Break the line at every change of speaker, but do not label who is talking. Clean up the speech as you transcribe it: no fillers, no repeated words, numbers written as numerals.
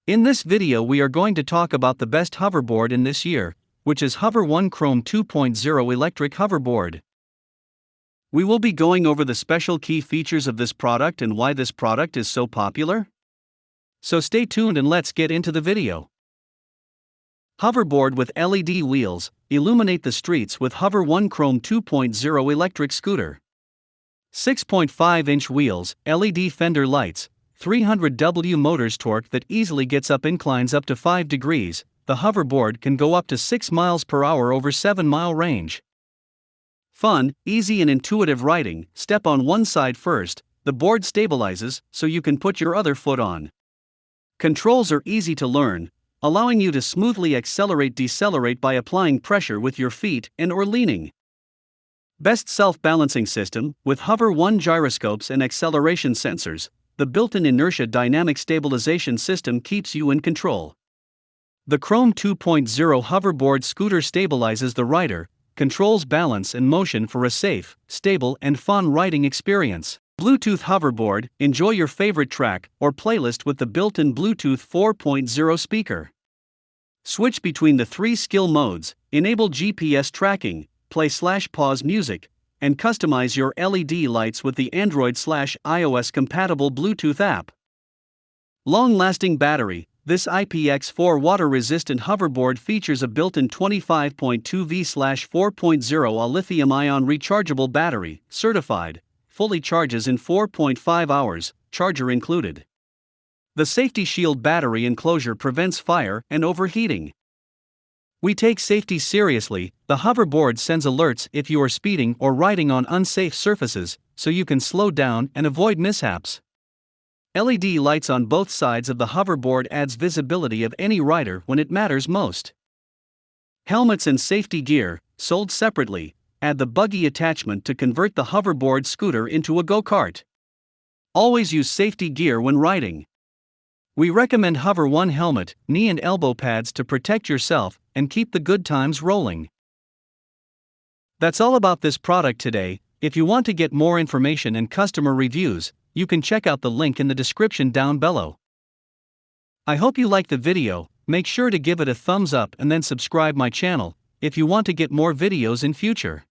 In this video we are going to talk about the best hoverboard in this year, which is Hover One Chrome 2.0 electric hoverboard. We will be going over the special key features of this product and why this product is so popular. So stay tuned and let's get into the video. Hoverboard with LED wheels, illuminate the streets with Hover One Chrome 2.0 electric scooter. 6.5-inch wheels, LED fender lights, 300W motors, torque that easily gets up inclines up to 5 degrees, the hoverboard can go up to 6 miles per hour over 7-mile range. Fun, easy and intuitive riding, step on one side first, the board stabilizes so you can put your other foot on. Controls are easy to learn, allowing you to smoothly accelerate-decelerate by applying pressure with your feet and or leaning. Best self-balancing system, with Hover One gyroscopes and acceleration sensors, the built-in inertia dynamic stabilization system keeps you in control. The Chrome 2.0 hoverboard scooter stabilizes the rider, controls balance and motion for a safe, stable and fun riding experience. Bluetooth hoverboard, enjoy your favorite track or playlist with the built-in Bluetooth 4.0 speaker. Switch between the 3 skill modes, enable GPS tracking, play/pause music, and customize your LED lights with the Android/iOS compatible Bluetooth app. Long-lasting battery, this IPX4 water-resistant hoverboard features a built-in 25.2V/4.0 lithium-ion rechargeable battery, certified, fully charges in 4.5 hours, charger included. The Safety Shield battery enclosure prevents fire and overheating. We take safety seriously. The hoverboard sends alerts if you are speeding or riding on unsafe surfaces, so you can slow down and avoid mishaps. LED lights on both sides of the hoverboard adds visibility of any rider when it matters most. Helmets and safety gear, sold separately, add the buggy attachment to convert the hoverboard scooter into a go-kart. Always use safety gear when riding. We recommend Hover One helmet, knee and elbow pads to protect yourself and keep the good times rolling. That's all about this product today. If you want to get more information and customer reviews, you can check out the link in the description down below. I hope you liked the video. Make sure to give it a thumbs up and then subscribe my channel if you want to get more videos in future.